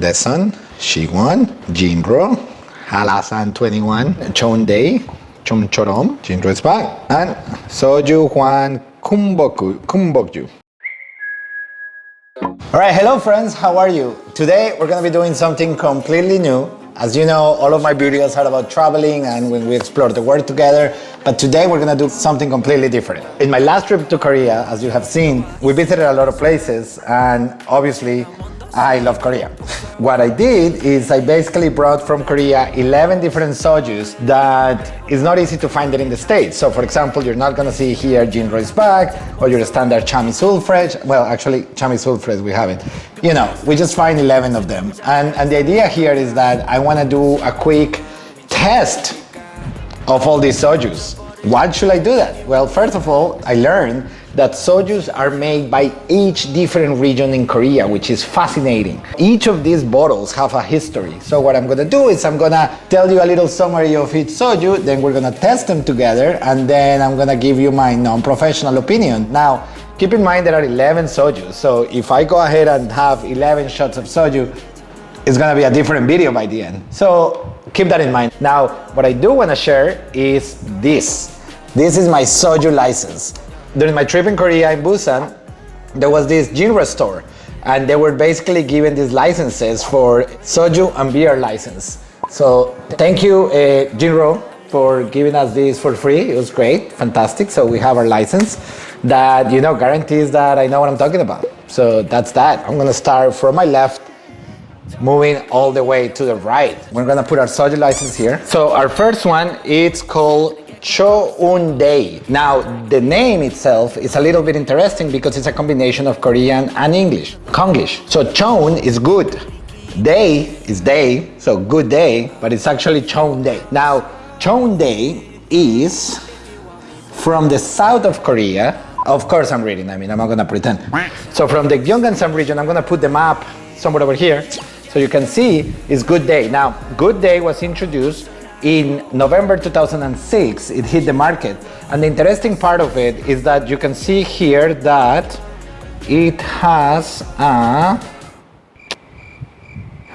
Daesun, Siwon, Jinro, Halasan 21, Cheondae, Chomchorom, Jinro is back, and Soju Hwan Kumbokju. Alright, hello friends, how are you? Today we're going to be doing something completely new. As you know, all of my videos are about traveling and when we explore the world together, but today we're going to do something completely different. In my last trip to Korea, as you have seen, we visited a lot of places and obviously I love Korea. What I did is I basically brought from Korea 11 different sojus that is not easy to find it in the States. So for example, you're not gonna see here Jinro is back or your standard Chami Sulfresh. Well, actually Chami Sulfresh we haven't. You know, we just find 11 of them. And the idea here is that I wanna do a quick test of all these sojus. Why should I do that? Well, first of all, I learned that sojus are made by each different region in Korea, which is fascinating. Each of these bottles have a history. So what I'm gonna do is I'm gonna tell you a little summary of each soju, then we're gonna test them together, and then I'm gonna give you my non-professional opinion. Now, keep in mind there are 11 sojus, so if I go ahead and have 11 shots of soju, it's gonna be a different video by the end. So keep that in mind. Now, what I do wanna share is this. This is my soju license. During my trip in Korea in Busan, there was this Jinro store and they were basically giving these licenses for soju and beer license. So thank you Jinro for giving us this for free. It was great, fantastic. So we have our license that, you know, guarantees that I know what I'm talking about. So that's that. I'm gonna start from my left, moving all the way to the right. We're gonna put our soju license here. So our first one, it's called Cheondae. Now, the name itself is a little bit interesting because it's a combination of Korean and English, Konglish. So Cheon is good, day is day, so good day, but it's actually Cheondae. Now, Cheondae is from the south of Korea. Of course I'm reading, I'm not gonna pretend. So from the Gyeonggansan region, I'm gonna put the map somewhere over here, so you can see it's good day. Now, good day was introduced in November 2006, it hit the market. And the interesting part of it is that you can see here that it has a...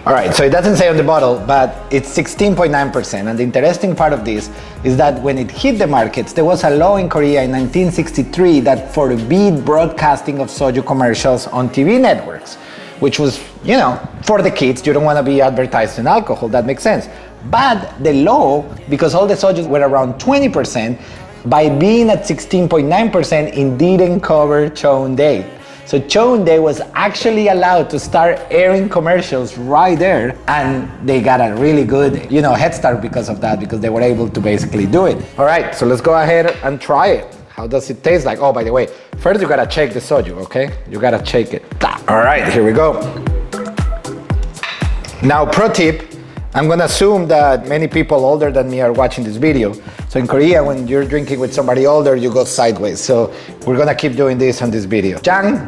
Alright, so it doesn't say on the bottle, but it's 16.9%. And the interesting part of this is that when it hit the markets, there was a law in Korea in 1963 that forbid broadcasting of soju commercials on TV networks, which was, you know, for the kids. You don't want to be advertising alcohol, that makes sense. But the law, because all the sojus were around 20%, by being at 16.9%, it didn't cover Cheondae. So Cheondae was actually allowed to start airing commercials right there, and they got a really good, you know, head start because of that, because they were able to basically do it. All right, so let's go ahead and try it. How does it taste like? Oh, by the way, first you gotta shake the soju, okay? You gotta shake it. All right, here we go. Now, pro tip, I'm gonna assume that many people older than me are watching this video. So in Korea, when you're drinking with somebody older, you go sideways. So we're gonna keep doing this on this video. Jang!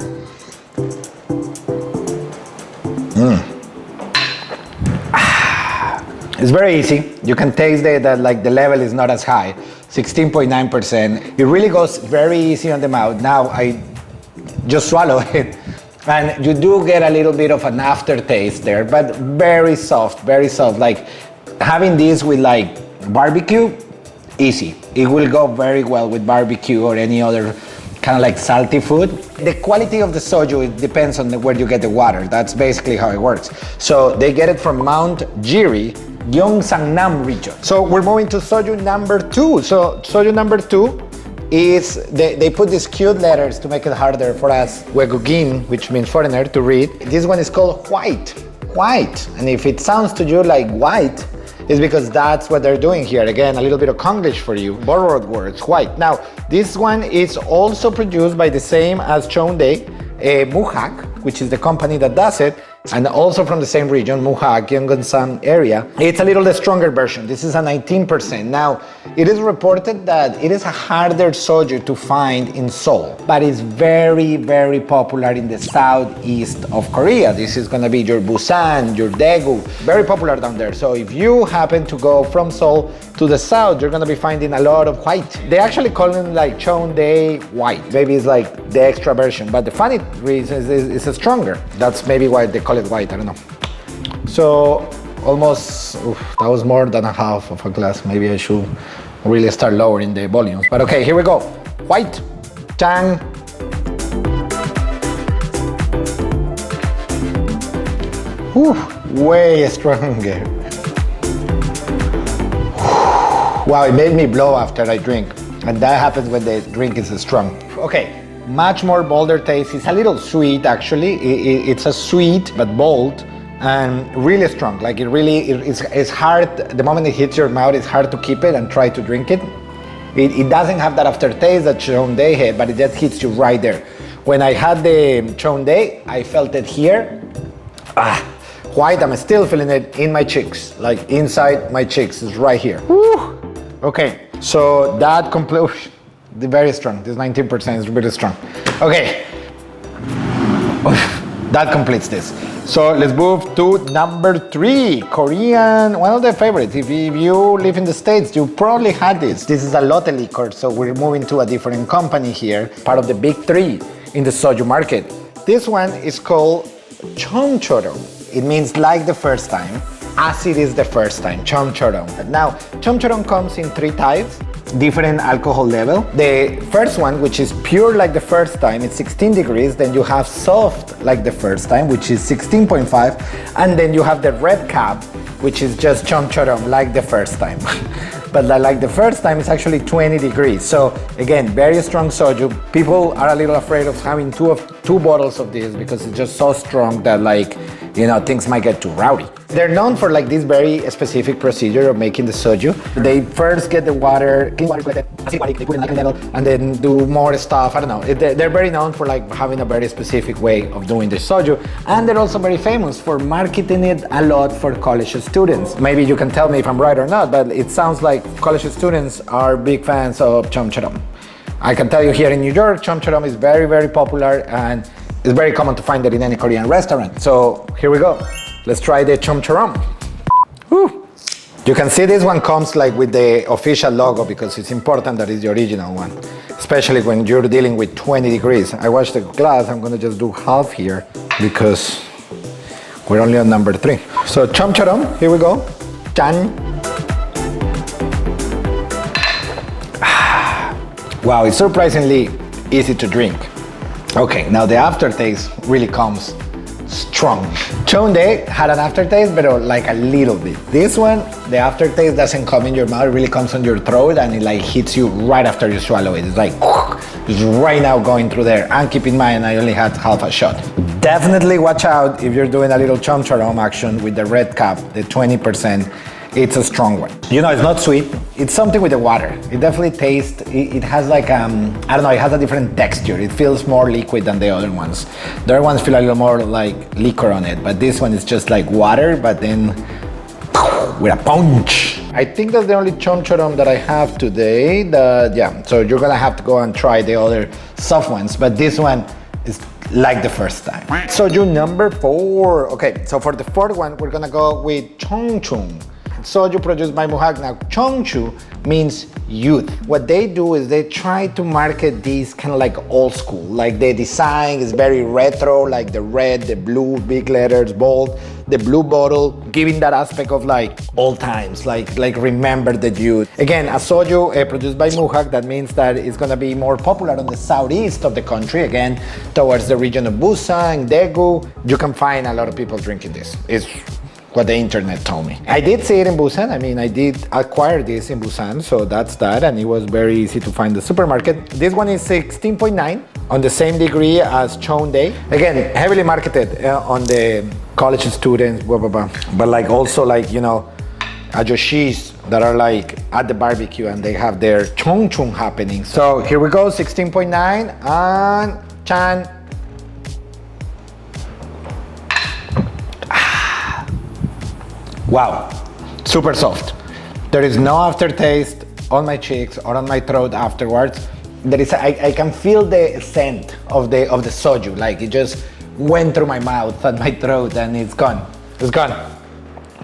It's very easy. You can taste that like the level is not as high. 16.9%. It really goes very easy on the mouth. Now I just swallow it. And you do get a little bit of an aftertaste there, but very soft, very soft. Like having this with like barbecue, easy. It will go very well with barbecue or any other kind of like salty food. The quality of the soju, it depends on where you get the water. That's basically how it works. So they get it from Mount Jiri, Gyeongsangnam region. So we're moving to soju number 2. So soju number 2 is, they put these cute letters to make it harder for us, Wegugin, which means foreigner, to read. This one is called white. And if it sounds to you like white, it's because that's what they're doing here. Again, a little bit of Konglish for you, borrowed words, white. Now, this one is also produced by the same as Cheondae, Muhak, which is the company that does it, and also from the same region, Muhak, Gyeonggansan area. It's a little the stronger version. This is a 19%. Now, it is reported that it is a harder soju to find in Seoul, but it's very, very popular in the southeast of Korea. This is gonna be your Busan, your Daegu, very popular down there. So if you happen to go from Seoul to the south, you're gonna be finding a lot of white. They actually call it like Cheondae white. Maybe it's like the extra version, but the funny reason is it's stronger. That's maybe why they call it white, I don't know. So almost, that was more than a half of a glass. Maybe I should really start lowering the volumes. But okay, here we go. White, tang. Way stronger. Wow, it made me blow after I drink. And that happens when the drink is strong. Okay, much more bolder taste. It's a little sweet actually. It's a sweet but bold and really strong. Like it's hard, the moment it hits your mouth, it's hard to keep it and try to drink it. It doesn't have that aftertaste that Chongdae had, but it just hits you right there. When I had the Chongdae, I felt it here. White, I'm still feeling it in my cheeks, like inside my cheeks, is right here. Woo. Okay, so that completes, very strong. This 19% is really strong. Okay, that completes this. So let's move to number 3, Korean, one of the favorites. If you live in the States, you probably had this. This is a Lotte liquor, so we're moving to a different company here, part of the big 3 in the soju market. This one is called Chomchorom. It means like the first time, as it is the first time, Chomchorom. Now, Chomchorom comes in 3 types, different alcohol level. The first one, which is pure like the first time, it's 16 degrees. Then you have soft like the first time, which is 16.5. And then you have the red cap, which is just Chomchorom like the first time. But like the first time, it's actually 20 degrees. So again, very strong soju. People are a little afraid of having two bottles of this because it's just so strong that things might get too rowdy. They're known for like this very specific procedure of making the soju. They first get the water, clean water, they put it in like a level, and then do more stuff. I don't know. They're very known for like having a very specific way of doing the soju. And they're also very famous for marketing it a lot for college students. Maybe you can tell me if I'm right or not, but it sounds like college students are big fans of Chomchorom. I can tell you here in New York, Chomchorom is very, very popular and it's very common to find it in any Korean restaurant. So here we go. Let's try the Chomchorom. Whew. You can see this one comes like with the official logo because it's important that it's the original one, especially when you're dealing with 20 degrees. I washed the glass, I'm gonna just do half here because we're only on number 3. So Chomchorom, here we go. Chan. Wow, it's surprisingly easy to drink. Okay, now the aftertaste really comes strong. Chongdae had an aftertaste, but like a little bit. This one, the aftertaste doesn't come in your mouth, it really comes on your throat and it like hits you right after you swallow it. It's like, it's right now going through there. And keep in mind, I only had half a shot. Definitely watch out if you're doing a little Chomchorom action with the red cap, the 20%. It's a strong one. It's not sweet. It's something with the water. It definitely tastes, it has like, I don't know, it has a different texture. It feels more liquid than the other ones. The other ones feel a little more like liquor on it, but this one is just like water, but then with a punch. I think that's the only Chomchorom that I have today. So you're gonna have to go and try the other soft ones, but this one is like the first time. Soju number 4. Okay, so for the 4th one, we're gonna go with Chongchung. Soju produced by Muhak. Now, Chongchu means youth. What they do is they try to market these kind of like old school. Like the design is very retro, like the red, the blue, big letters, bold, the blue bottle, giving that aspect of like old times, like remember the youth. Again, a soju produced by Muhak, that means that it's gonna be more popular on the southeast of the country, again, towards the region of Busan, Daegu. You can find a lot of people drinking this. It's what the internet told me. I did see it in Busan. I mean, I did acquire this in Busan, so that's that, and it was very easy to find the supermarket. This one is 16.9 on the same degree as Chongdae. Again, heavily marketed on the college students, blah, blah, blah. But like also like, ajoshis that are like at the barbecue and they have their Chongchung happening. So here we go, 16.9 and Chan. Wow, super soft. There is no aftertaste on my cheeks or on my throat afterwards. There is, I can feel the scent of the soju, like it just went through my mouth and my throat and it's gone. It's gone,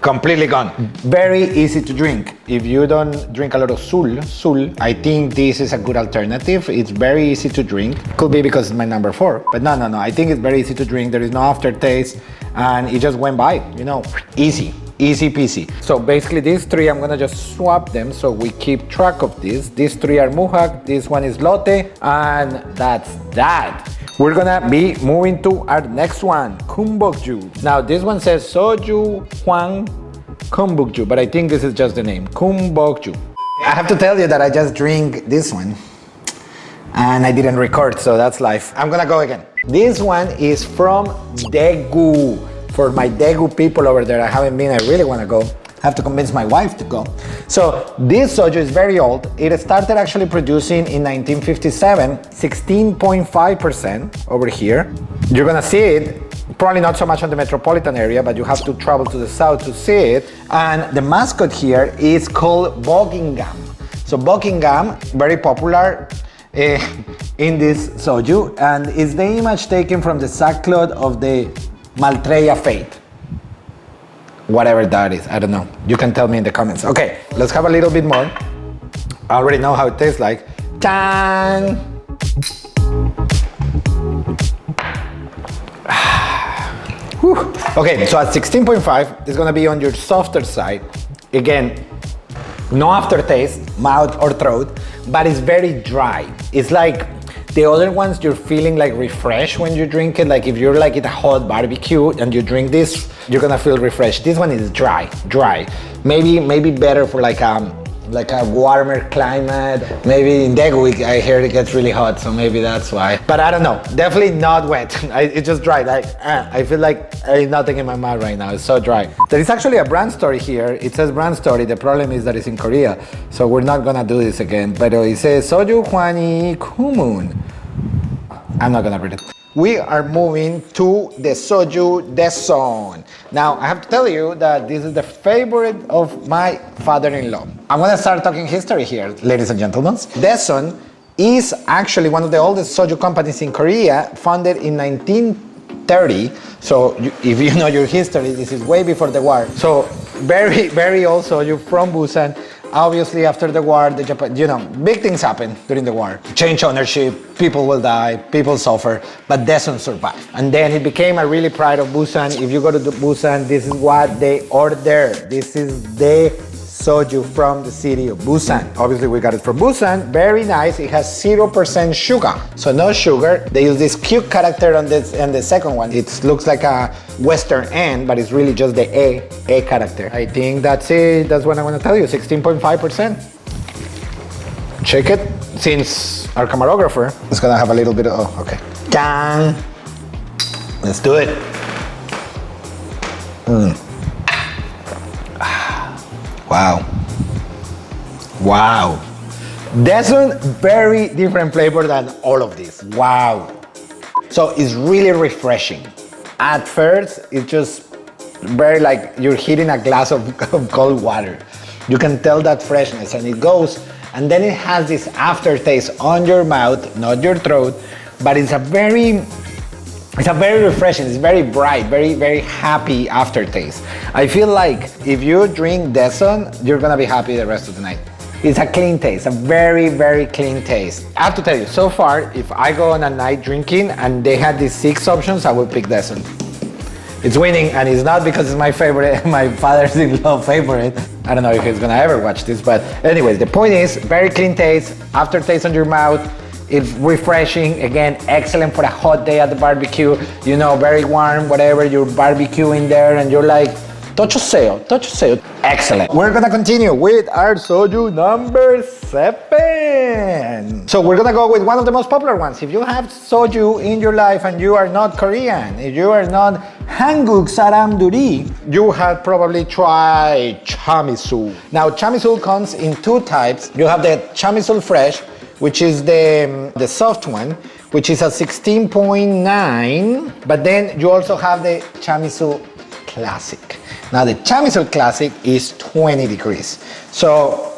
completely gone. Very easy to drink. If you don't drink a lot of sul, I think this is a good alternative. It's very easy to drink. Could be because it's my number 4, but no. I think it's very easy to drink. There is no aftertaste. and it just went by, you know, easy peasy. So basically these three, I'm gonna just swap them so we keep track of this. These three are Muhak, this one is Lotte, and that's that. We're gonna be moving to our next one, Kumbokju. Now this one says Soju Hwang Kumbokju, but I think this is just the name, Kumbokju. I have to tell you that I just drink this one and I didn't record, so that's life. I'm gonna go again. This one is from Daegu. For my Daegu people over there, I haven't been, I really wanna go. I have to convince my wife to go. So this soju is very old. It started actually producing in 1957, 16.5% over here. You're gonna see it, probably not so much on the metropolitan area, but you have to travel to the south to see it. And the mascot here is called Buckingham. So Buckingham, very popular in this soju, and is the image taken from the sackcloth of the Maitreya faith. Whatever that is, I don't know. You can tell me in the comments. Okay, let's have a little bit more. I already know how it tastes like. Tang! Okay, so at 16.5, it's gonna be on your softer side. Again, no aftertaste, mouth or throat, but it's very dry. It's like the other ones, you're feeling like refreshed when you drink it. Like if you're like at a hot barbecue and you drink this, you're gonna feel refreshed. This one is dry. Maybe better for like a warmer climate. Maybe in Daegu, I hear it gets really hot, so maybe that's why. But I don't know, definitely not wet. It's just dry. Like I feel like I have nothing in my mouth right now. It's so dry. There is actually a brand story here. It says brand story. The problem is that it's in Korea, so we're not gonna do this again. But it says Soju Hwani Kumun. I'm not gonna read it. We are moving to the Soju Daesun. Now, I have to tell you that this is the favorite of my father-in-law. I'm gonna start talking history here, ladies and gentlemen. Daesun is actually one of the oldest soju companies in Korea, founded in 1930. So if you know your history, this is way before the war. So very old soju from Busan. Obviously, after the war, big things happen during the war. Change ownership, people will die, people suffer, but Daesun survived. And then it became a really pride of Busan. If you go to Busan, this is what they order. This is the soju from the city of Busan. Obviously, we got it from Busan. Very nice. It has 0% sugar. So no sugar. They use this cute character on this and the second one. It looks like a Western N, but it's really just the A character. I think that's it. That's what I want to tell you. 16.5%. Check it. Since our cameragrapher is gonna have a little bit of, oh, okay. Dang. Let's do it. Wow. Daesun, very different flavor than all of this. Wow. So it's really refreshing. At first, it's just very like you're hitting a glass of cold water. You can tell that freshness and it goes, and then it has this aftertaste on your mouth, not your throat, but it's a very refreshing, it's very bright, very happy aftertaste. I feel like if you drink Daesun, you're gonna be happy the rest of the night. It's a clean taste, a very clean taste. I have to tell you, so far, if I go on a night drinking and they had these 6 options, I would pick Daesun. It's winning, and it's not because it's my favorite, my father-in-law favorite. I don't know if he's gonna ever watch this, but anyways, the point is, very clean taste, aftertaste on your mouth. It's refreshing, again, excellent for a hot day at the barbecue, you know, very warm, whatever, you're barbecuing there and you're like, tochoseo. Excellent. We're gonna continue with our soju number 7. So we're gonna go with one of the most popular ones. If you have soju in your life and you are not Korean, if you are not Hanguk Saramduri, you have probably tried Chamisul. Now, Chamisul comes in 2 types. You have the Chamisul Fresh, which is the soft one, which is a 16.9, but then you also have the Chamisul Classic. Now the Chamisul Classic is 20 degrees. So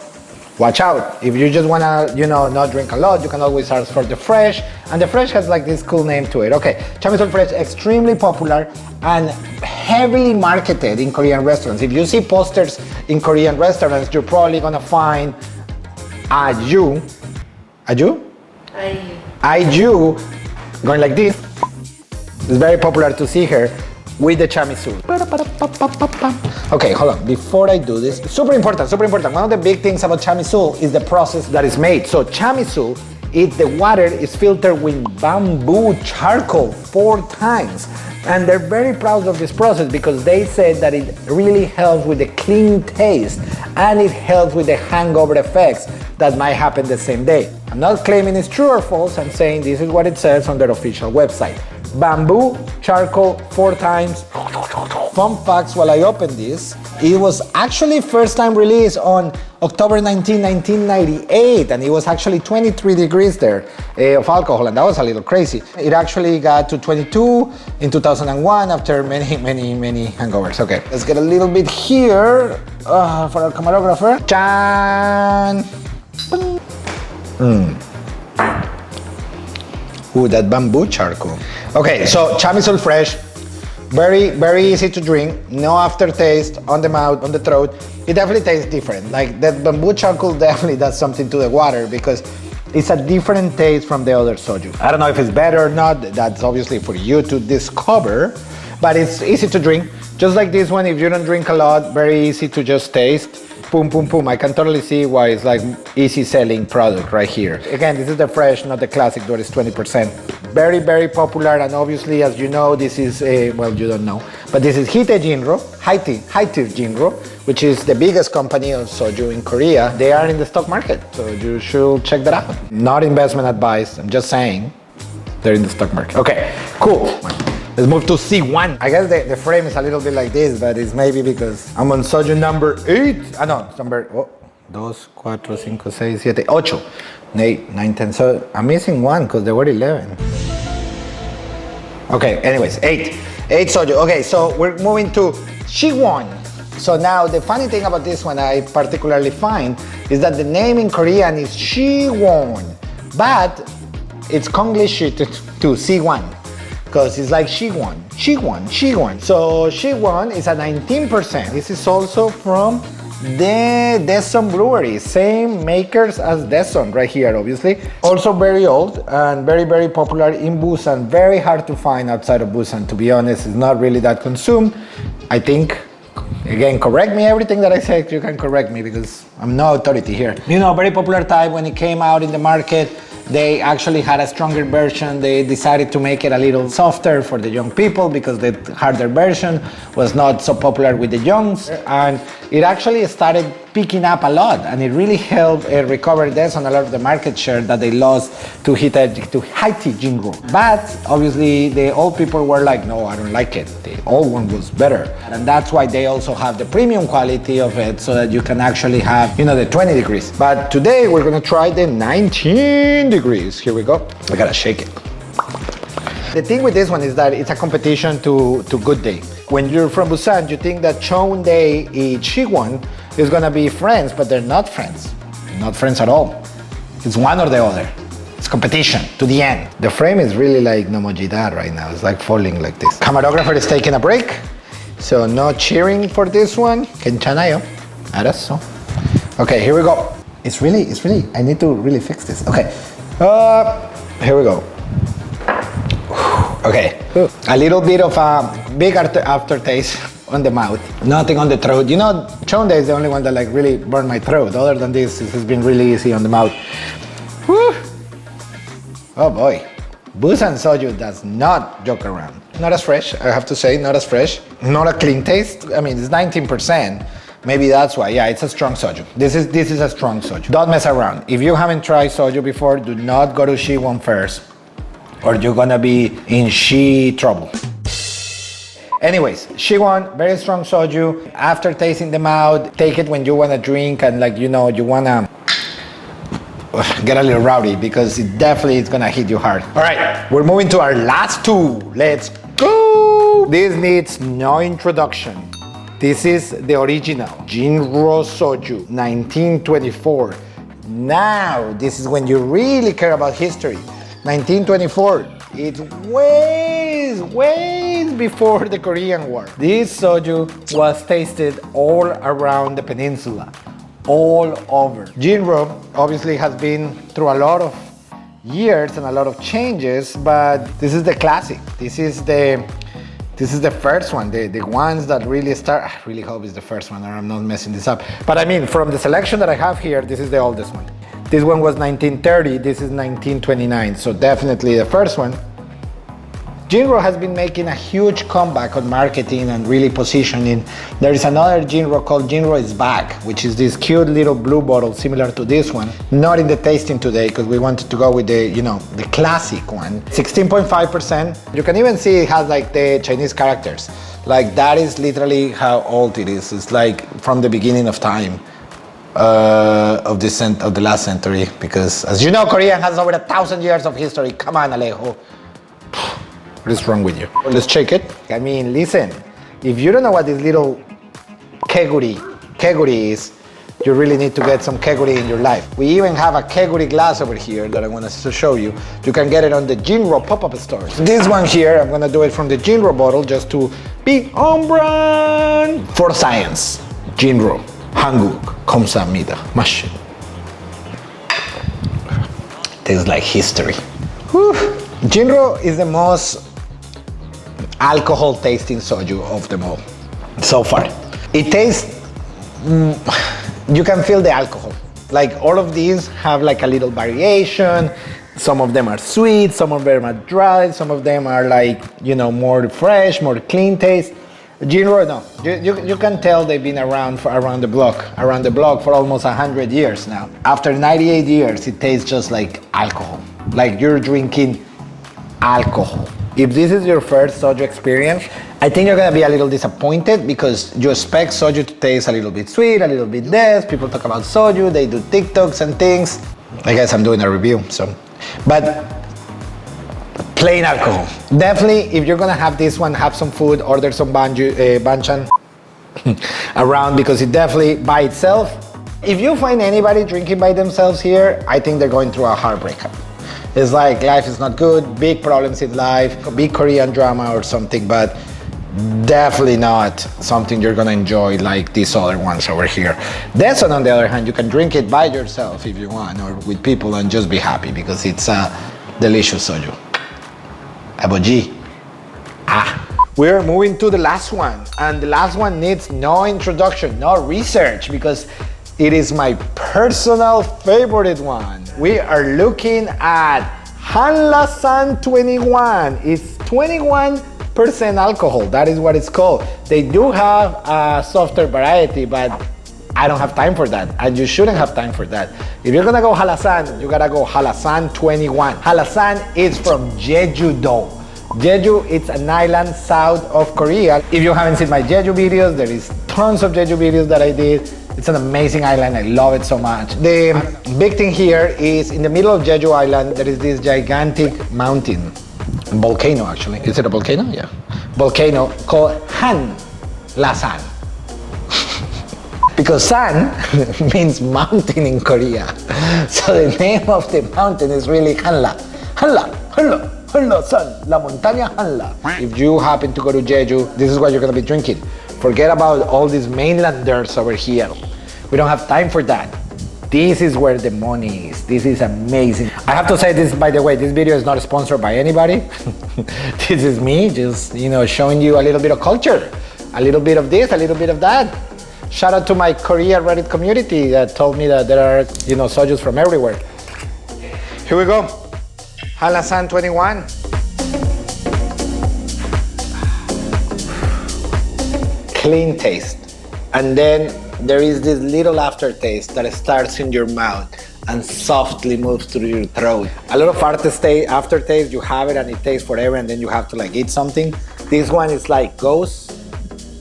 watch out. If you just wanna, not drink a lot, you can always ask for the Fresh, and the Fresh has like this cool name to it. Okay, Chamisul Fresh, extremely popular and heavily marketed in Korean restaurants. If you see posters in Korean restaurants, you're probably gonna find Aju, going like this. It's very popular to see her with the chamisul. Okay, hold on. Before I do this, super important. One of the big things about chamisul is the process that is made. So chamisul, the water is filtered with bamboo charcoal 4 times. And they're very proud of this process because they said that it really helps with the clean taste and it helps with the hangover effects that might happen the same day. I'm not claiming it's true or false, I'm saying this is what it says on their official website. Bamboo, charcoal, 4 times. Fun facts while I open this, it was actually first time released on October 19, 1998, and it was actually 23 degrees there of alcohol, and that was a little crazy. It actually got to 22 in 2001 after many hangovers. Okay, let's get a little bit here for our camerographer. Chan! Ooh, that bamboo charcoal. Okay, so chamisul fresh, very easy to drink, no aftertaste on the mouth, on the throat. It definitely tastes different. Like that bamboo charcoal definitely does something to the water because it's a different taste from the other soju. I don't know if it's better or not, that's obviously for you to discover, but it's easy to drink. Just like this one, if you don't drink a lot, very easy to just taste. Boom, boom, boom. I can totally see why it's like easy selling product right here. Again, this is the fresh, not the classic, that is 20%. Very popular, and obviously, as you know, this is well, you don't know, but this is Hite Jinro, Hite Jinro, which is the biggest company of soju in Korea. They are in the stock market, so you should check that out. Not investment advice, I'm just saying they're in the stock market. Okay, cool. Let's move to C1. I guess the frame is a little bit like this, but it's maybe because I'm on soju number 8. No, it's number 2, 4, 5, 6, 7, 8. 8, 9, 10. So I'm missing 1 because there were 11. Okay, anyways, 8 soju. Okay, so we're moving to Siwon. So now the funny thing about this one I particularly find is that the name in Korean is Siwon, but it's Konglish to C1. Because it's like Siwon. So Siwon is a 19%. This is also from the Daesun Brewery. Same makers as Daesun right here, obviously. Also very old and very popular in Busan. Very hard to find outside of Busan, to be honest. It's not really that consumed. I think, again, correct me, everything that I said, you can correct me because I'm no authority here. You know, very popular type when it came out in the market. They actually had a stronger version. They decided to make it a little softer for the young people because the harder version was not so popular with the youngs. And it actually started picking up a lot, and it really helped recover this on a lot of the market share that they lost to Hite Jinro. But obviously the old people were like, no, I don't like it. The old one was better. And that's why they also have the premium quality of it so that you can actually have, you know, the 20 degrees. But today we're gonna try the 19 degrees. Here we go. I gotta shake it. The thing with this one is that it's a competition to Good Day. When you're from Busan, you think that Cheondae and Siwon is gonna be friends, but they're not friends. Not friends at all. It's one or the other. It's competition to the end. The frame is really like Nomojida right now. It's like falling like this. Camerographer is taking a break, so no cheering for this one. Kenchanayo. Araso. Okay, here we go. It's really, I need to really fix this. Okay, here we go. Okay, a little bit of a big aftertaste on the mouth, nothing on the throat. You know, Cheondae is the only one that like really burned my throat. Other than this, it has been really easy on the mouth. Whew. Oh boy, Busan soju does not joke around. Not as fresh, I have to say, not as fresh. Not a clean taste. I mean, it's 19%. Maybe that's why. Yeah, it's a strong soju. This is a strong soju. Don't mess around. If you haven't tried soju before, do not go to Siwon first, or you're gonna be in trouble. Anyways, Siwon, very strong soju. After tasting the mouth, take it when you wanna drink and like, you know, you wanna get a little rowdy because it definitely is gonna hit you hard. All right, we're moving to our last 2. Let's go. This needs no introduction. This is the original Jinro Soju, 1924. Now, this is when you really care about history. 1924, it's way before the Korean War. This soju was tasted all around the peninsula, all over. Jinro obviously has been through a lot of years and a lot of changes, but this is the classic. This is the This is the first one, the ones that really start. I really hope it's the first one or I'm not messing this up. But I mean, from the selection that I have here, this is the oldest one. This one was 1930, this is 1929, so definitely the first one. Jinro has been making a huge comeback on marketing and really positioning. There is another Jinro called Jinro is Back, which is this cute little blue bottle similar to this one. Not in the tasting today because we wanted to go with the, the classic one. 16.5%. You can even see it has like the Chinese characters. Like that is literally how old it is. It's like from the beginning of time of the last century. Because as you know, Korea has over 1,000 years of history. Come on, Alejo. What is wrong with you? Let's check it. I mean, listen, if you don't know what this little keguri is, you really need to get some keguri in your life. We even have a keguri glass over here that I want to show you. You can get it on the Jinro pop-up stores. This one here, I'm gonna do it from the Jinro bottle just to be on brand. For science, Jinro, Hanguk, 감사합니다. Mashin. Tastes like history. Whew. Jinro is the most alcohol tasting soju of them all so far. It tastes, you can feel the alcohol. Like all of these have like a little variation. Some of them are sweet, some of them are dry, some of them are like, more fresh, more clean taste. Jinro, no, you can tell they've been around the block for almost 100 years now. After 98 years, it tastes just like alcohol, like you're drinking alcohol. If this is your first soju experience, I think you're gonna be a little disappointed because you expect soju to taste a little bit sweet, a little bit this. People talk about soju, they do TikToks and things. I guess I'm doing a review, but plain alcohol. Definitely, if you're gonna have this one, have some food, order some banchan around because it definitely by itself. If you find anybody drinking by themselves here, I think they're going through a heartbreak. It's like life is not good, big problems in life, big Korean drama or something, but definitely not something you're gonna enjoy like these other ones over here. This one, on the other hand, you can drink it by yourself if you want or with people and just be happy because it's a delicious soju. Aboji. We're moving to the last one, and the last one needs no introduction, no research, because it is my personal favorite one. We are looking at Hanlasan 21. It's 21% alcohol. That is what it's called. They do have a softer variety, but I don't have time for that, and you shouldn't have time for that. If you're gonna go Halasan, you gotta go Halasan 21. Halasan is from Jeju-do. Jeju, it's an island south of Korea. If you haven't seen my Jeju videos, there is tons of Jeju videos that I did. It's an amazing island, I love it so much. The big thing here is in the middle of Jeju Island, there is this gigantic mountain, volcano actually. Is it a volcano? Yeah. Volcano called Hanlasan. Because san means mountain in Korea. So the name of the mountain is really Hanla. Hanlasan, la montaña Hanla. If you happen to go to Jeju, this is what you're gonna be drinking. Forget about all these mainlanders over here. We don't have time for that. This is where the money is. This is amazing. I have to say this, by the way, this video is not sponsored by anybody. This is me just, showing you a little bit of culture, a little bit of this, a little bit of that. Shout out to my Korea Reddit community that told me that there are, sojus from everywhere. Here we go. Halasan 21. Clean taste. And then there is this little aftertaste that starts in your mouth and softly moves through your throat. A lot of aftertaste, you have it and it tastes forever and then you have to eat something. This one is goes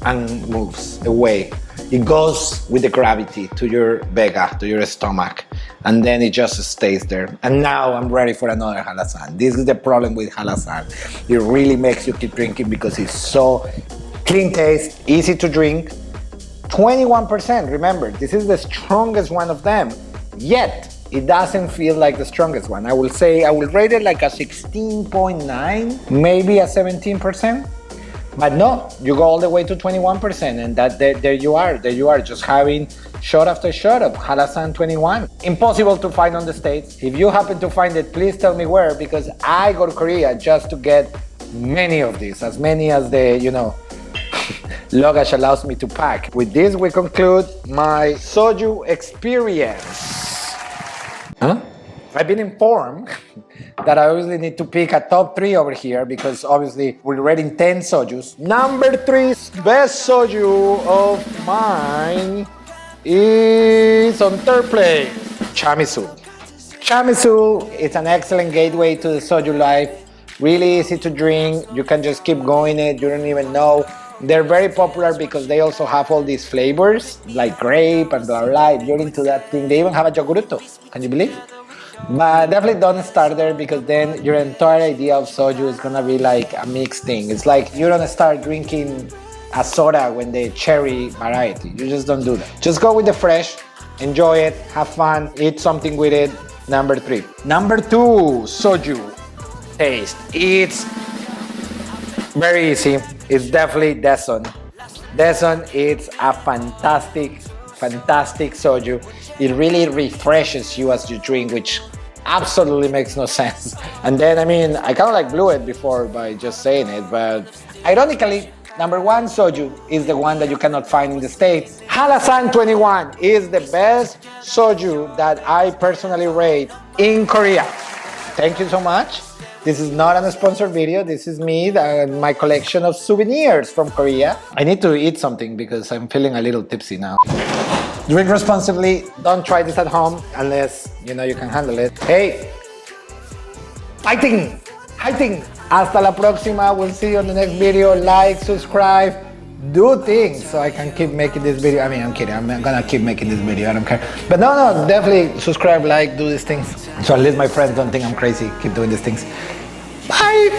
and moves away. It goes with the gravity to your vega, to your stomach, and then it just stays there. And now I'm ready for another Halasan. This is the problem with Halasan. It really makes you keep drinking because it's so clean taste, easy to drink. 21%, remember, this is the strongest one of them, yet it doesn't feel like the strongest one. I will rate it like a 16.9, maybe a 17%. But no, you go all the way to 21%, and there you are just having shot after shot of Halasan 21. Impossible to find on the States. If you happen to find it, please tell me where, because I go to Korea just to get many of these, as many as the, luggage allows me to pack. With this, we conclude my soju experience. Huh? I've been informed that I obviously need to pick a top 3 over here because obviously we're rating 10 sojus. Number 3 best soju of mine is on 3rd place, Chamisul. Chamisul is an excellent gateway to the soju life. Really easy to drink. You can just keep going it. You don't even know. They're very popular because they also have all these flavors like grape and blah blah. If you're into that thing, they even have a yogurto. Can you believe? But definitely don't start there because then your entire idea of soju is gonna be like a mixed thing. It's like you don't start drinking a soda when the cherry variety. You just don't do that. Just go with the fresh, enjoy it, have fun, eat something with it. Number 3. Number 2, soju taste. It's very easy. It's definitely Deson. Deson, it's a fantastic soju. It really refreshes you as you drink, which absolutely makes no sense. And then, I kind of like blew it before by just saying it, but ironically, number 1 soju is the one that you cannot find in the States. Halasan 21 is the best soju that I personally rate in Korea. Thank you so much. This is not a sponsored video. This is me and my collection of souvenirs from Korea. I need to eat something because I'm feeling a little tipsy now. Drink responsibly. Don't try this at home unless you can handle it. Hey, fighting. Hasta la próxima. We'll see you on the next video. Like, subscribe, do things so I can keep making this video. I'm kidding. I'm gonna keep making this video. I don't care. But no, definitely subscribe, like, do these things. So at least my friends don't think I'm crazy. Keep doing these things. Bye.